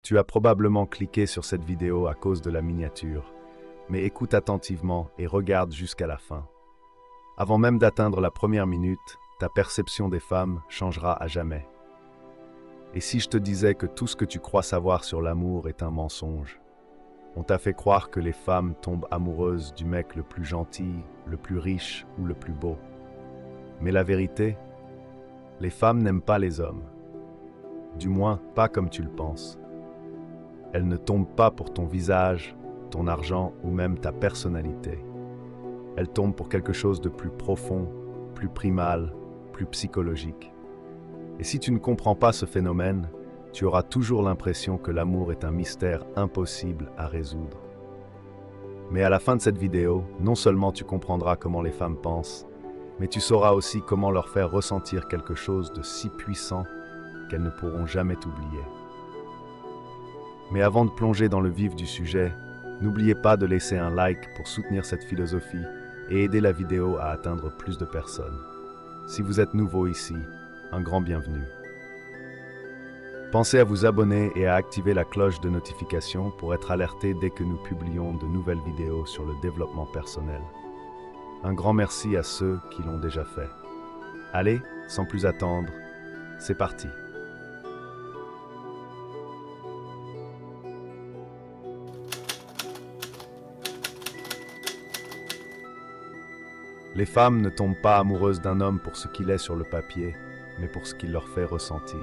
Tu as probablement cliqué sur cette vidéo à cause de la miniature, mais écoute attentivement et regarde jusqu'à la fin. Avant même d'atteindre la première minute, ta perception des femmes changera à jamais. Et si je te disais que tout ce que tu crois savoir sur l'amour est un mensonge? On t'a fait croire que les femmes tombent amoureuses du mec le plus gentil, le plus riche ou le plus beau. Mais la vérité, les femmes n'aiment pas les hommes. Du moins, pas comme tu le penses. Elles ne tombent pas pour ton visage, ton argent ou même ta personnalité. Elles tombent pour quelque chose de plus profond, plus primal, plus psychologique. Et si tu ne comprends pas ce phénomène, tu auras toujours l'impression que l'amour est un mystère impossible à résoudre. Mais à la fin de cette vidéo, non seulement tu comprendras comment les femmes pensent, mais tu sauras aussi comment leur faire ressentir quelque chose de si puissant qu'elles ne pourront jamais t'oublier. Mais avant de plonger dans le vif du sujet, n'oubliez pas de laisser un like pour soutenir cette philosophie et aider la vidéo à atteindre plus de personnes. Si vous êtes nouveau ici, un grand bienvenue. Pensez à vous abonner et à activer la cloche de notification pour être alerté dès que nous publions de nouvelles vidéos sur le développement personnel. Un grand merci à ceux qui l'ont déjà fait. Allez, sans plus attendre, c'est parti. Les femmes ne tombent pas amoureuses d'un homme pour ce qu'il est sur le papier, mais pour ce qu'il leur fait ressentir.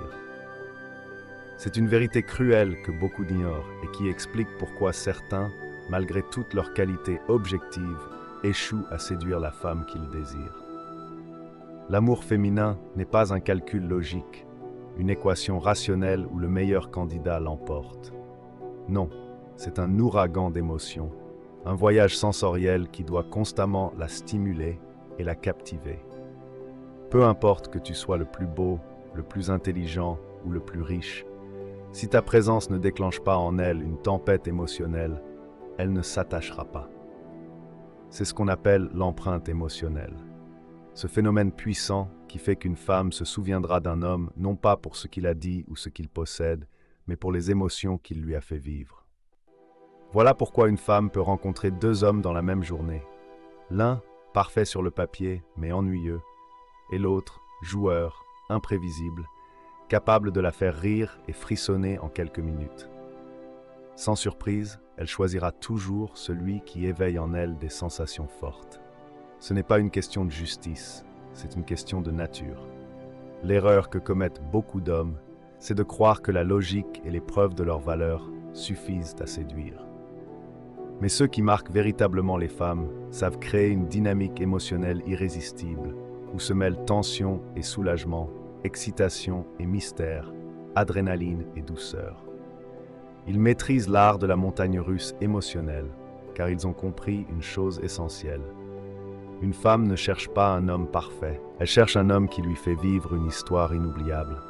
C'est une vérité cruelle que beaucoup ignorent et qui explique pourquoi certains, malgré toutes leurs qualités objectives, échouent à séduire la femme qu'ils désirent. L'amour féminin n'est pas un calcul logique, une équation rationnelle où le meilleur candidat l'emporte. Non, c'est un ouragan d'émotions, un voyage sensoriel qui doit constamment la stimuler et la captiver. Peu importe que tu sois le plus beau, le plus intelligent ou le plus riche, si ta présence ne déclenche pas en elle une tempête émotionnelle, elle ne s'attachera pas. C'est ce qu'on appelle l'empreinte émotionnelle. Ce phénomène puissant qui fait qu'une femme se souviendra d'un homme non pas pour ce qu'il a dit ou ce qu'il possède, mais pour les émotions qu'il lui a fait vivre. Voilà pourquoi une femme peut rencontrer deux hommes dans la même journée. L'un, parfait sur le papier, mais ennuyeux, et l'autre, joueur, imprévisible, capable de la faire rire et frissonner en quelques minutes. Sans surprise, elle choisira toujours celui qui éveille en elle des sensations fortes. Ce n'est pas une question de justice, c'est une question de nature. L'erreur que commettent beaucoup d'hommes, c'est de croire que la logique et les preuves de leur valeur suffisent à séduire. Mais ceux qui marquent véritablement les femmes savent créer une dynamique émotionnelle irrésistible, où se mêlent tension et soulagement, excitation et mystère, adrénaline et douceur. Ils maîtrisent l'art de la montagne russe émotionnelle, car ils ont compris une chose essentielle. Une femme ne cherche pas un homme parfait, elle cherche un homme qui lui fait vivre une histoire inoubliable.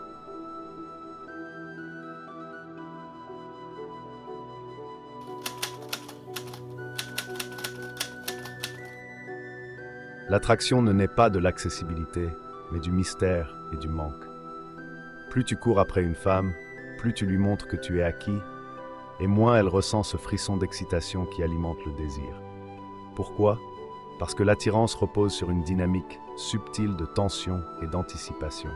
L'attraction ne naît pas de l'accessibilité, mais du mystère et du manque. Plus tu cours après une femme, plus tu lui montres que tu es acquis, et moins elle ressent ce frisson d'excitation qui alimente le désir. Pourquoi? Parce que l'attirance repose sur une dynamique subtile de tension et d'anticipation.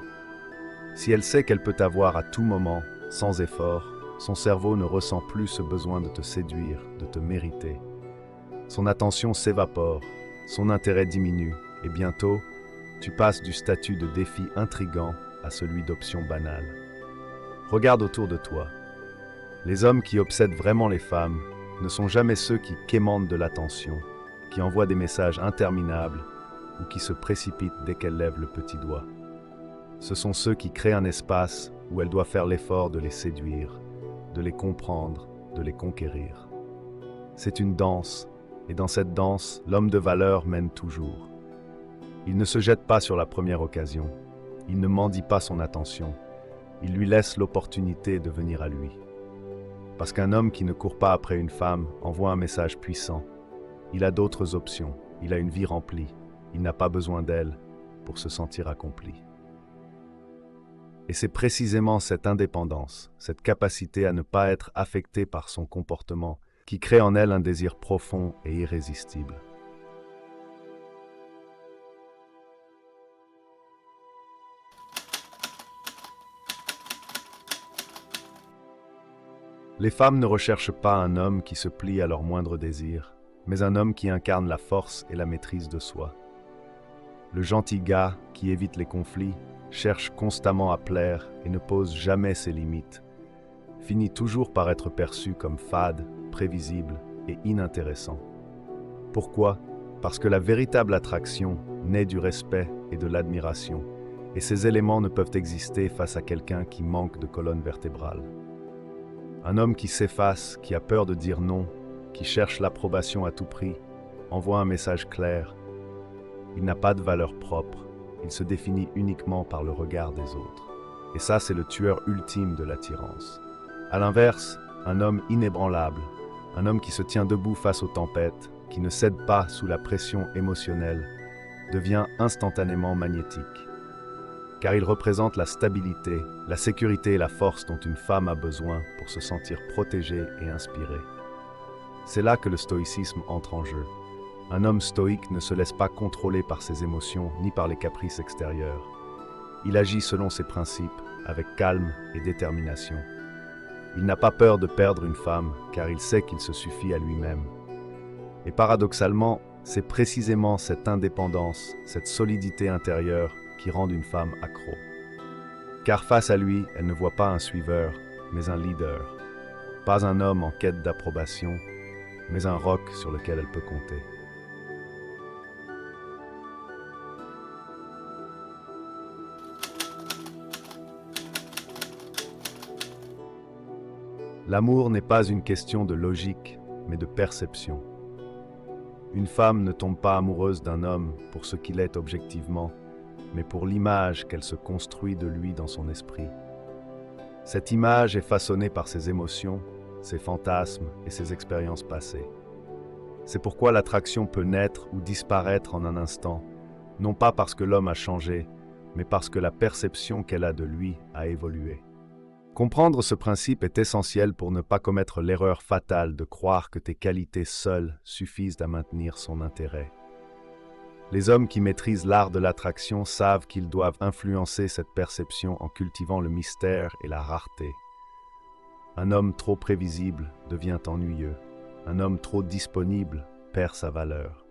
Si elle sait qu'elle peut t'avoir à tout moment, sans effort, son cerveau ne ressent plus ce besoin de te séduire, de te mériter. Son attention s'évapore, son intérêt diminue, et bientôt, tu passes du statut de défi intrigant à celui d'option banale. Regarde autour de toi. Les hommes qui obsèdent vraiment les femmes ne sont jamais ceux qui quémandent de l'attention, qui envoient des messages interminables ou qui se précipitent dès qu'elle lève le petit doigt. Ce sont ceux qui créent un espace où elle doit faire l'effort de les séduire, de les comprendre, de les conquérir. C'est une danse, et dans cette danse, l'homme de valeur mène toujours. Il ne se jette pas sur la première occasion, il ne mendie pas son attention, il lui laisse l'opportunité de venir à lui. Parce qu'un homme qui ne court pas après une femme envoie un message puissant. Il a d'autres options, il a une vie remplie, il n'a pas besoin d'elle pour se sentir accompli. Et c'est précisément cette indépendance, cette capacité à ne pas être affectée par son comportement, qui crée en elle un désir profond et irrésistible. Les femmes ne recherchent pas un homme qui se plie à leurs moindres désirs, mais un homme qui incarne la force et la maîtrise de soi. Le gentil gars qui évite les conflits, cherche constamment à plaire et ne pose jamais ses limites, finit toujours par être perçu comme fade, prévisible et inintéressant. Pourquoi? Parce que la véritable attraction naît du respect et de l'admiration, et ces éléments ne peuvent exister face à quelqu'un qui manque de colonne vertébrale. Un homme qui s'efface, qui a peur de dire non, qui cherche l'approbation à tout prix, envoie un message clair. Il n'a pas de valeur propre, il se définit uniquement par le regard des autres. Et ça, c'est le tueur ultime de l'attirance. À l'inverse, un homme inébranlable, un homme qui se tient debout face aux tempêtes, qui ne cède pas sous la pression émotionnelle, devient instantanément magnétique. Car il représente la stabilité, la sécurité et la force dont une femme a besoin pour se sentir protégée et inspirée. C'est là que le stoïcisme entre en jeu. Un homme stoïque ne se laisse pas contrôler par ses émotions ni par les caprices extérieurs. Il agit selon ses principes, avec calme et détermination. Il n'a pas peur de perdre une femme, car il sait qu'il se suffit à lui-même. Et paradoxalement, c'est précisément cette indépendance, cette solidité intérieure qui rendent une femme accro. Car face à lui, elle ne voit pas un suiveur, mais un leader. Pas un homme en quête d'approbation, mais un roc sur lequel elle peut compter. L'amour n'est pas une question de logique, mais de perception. Une femme ne tombe pas amoureuse d'un homme pour ce qu'il est objectivement, mais pour l'image qu'elle se construit de lui dans son esprit. Cette image est façonnée par ses émotions, ses fantasmes et ses expériences passées. C'est pourquoi l'attraction peut naître ou disparaître en un instant, non pas parce que l'homme a changé, mais parce que la perception qu'elle a de lui a évolué. Comprendre ce principe est essentiel pour ne pas commettre l'erreur fatale de croire que tes qualités seules suffisent à maintenir son intérêt. Les hommes qui maîtrisent l'art de l'attraction savent qu'ils doivent influencer cette perception en cultivant le mystère et la rareté. Un homme trop prévisible devient ennuyeux. Un homme trop disponible perd sa valeur.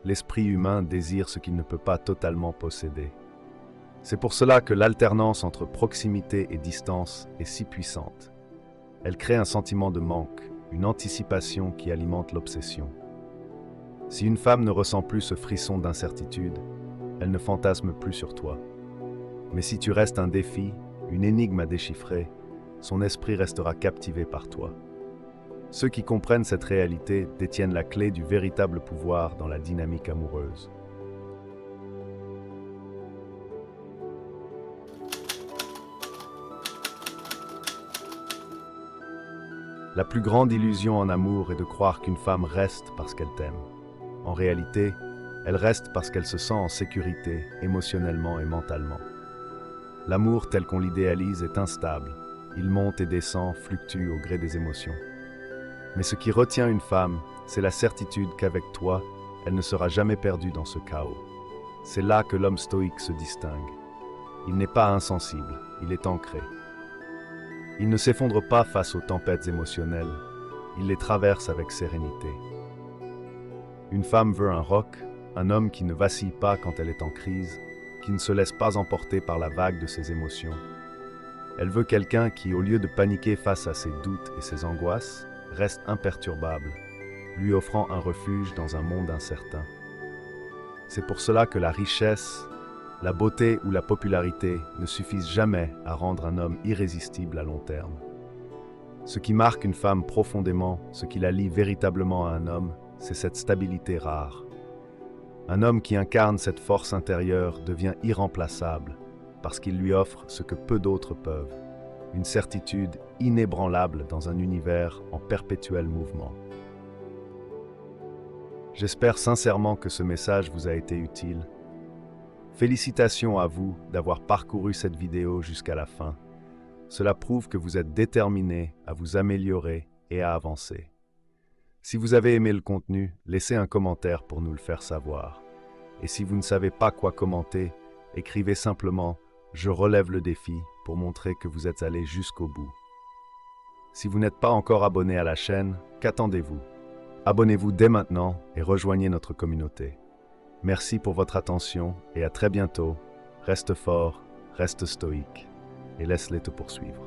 L'esprit humain désire ce qu'il ne peut pas totalement posséder. C'est pour cela que l'alternance entre proximité et distance est si puissante. Elle crée un sentiment de manque, une anticipation qui alimente l'obsession. Si une femme ne ressent plus ce frisson d'incertitude, elle ne fantasme plus sur toi. Mais si tu restes un défi, une énigme à déchiffrer, son esprit restera captivé par toi. Ceux qui comprennent cette réalité détiennent la clé du véritable pouvoir dans la dynamique amoureuse. La plus grande illusion en amour est de croire qu'une femme reste parce qu'elle t'aime. En réalité, elle reste parce qu'elle se sent en sécurité, émotionnellement et mentalement. L'amour tel qu'on l'idéalise est instable. Il monte et descend, fluctue au gré des émotions. Mais ce qui retient une femme, c'est la certitude qu'avec toi, elle ne sera jamais perdue dans ce chaos. C'est là que l'homme stoïque se distingue. Il n'est pas insensible, il est ancré. Il ne s'effondre pas face aux tempêtes émotionnelles, il les traverse avec sérénité. Une femme veut un roc, un homme qui ne vacille pas quand elle est en crise, qui ne se laisse pas emporter par la vague de ses émotions. Elle veut quelqu'un qui, au lieu de paniquer face à ses doutes et ses angoisses, reste imperturbable, lui offrant un refuge dans un monde incertain. C'est pour cela que la richesse, la beauté ou la popularité ne suffisent jamais à rendre un homme irrésistible à long terme. Ce qui marque une femme profondément, ce qui la lie véritablement à un homme, c'est cette stabilité rare. Un homme qui incarne cette force intérieure devient irremplaçable parce qu'il lui offre ce que peu d'autres peuvent, une certitude inébranlable dans un univers en perpétuel mouvement. J'espère sincèrement que ce message vous a été utile. Félicitations à vous d'avoir parcouru cette vidéo jusqu'à la fin. Cela prouve que vous êtes déterminé à vous améliorer et à avancer. Si vous avez aimé le contenu, laissez un commentaire pour nous le faire savoir. Et si vous ne savez pas quoi commenter, écrivez simplement « Je relève le défi » pour montrer que vous êtes allé jusqu'au bout. Si vous n'êtes pas encore abonné à la chaîne, qu'attendez-vous? Abonnez-vous dès maintenant et rejoignez notre communauté. Merci pour votre attention et à très bientôt. Reste fort, reste stoïque et laisse-les te poursuivre.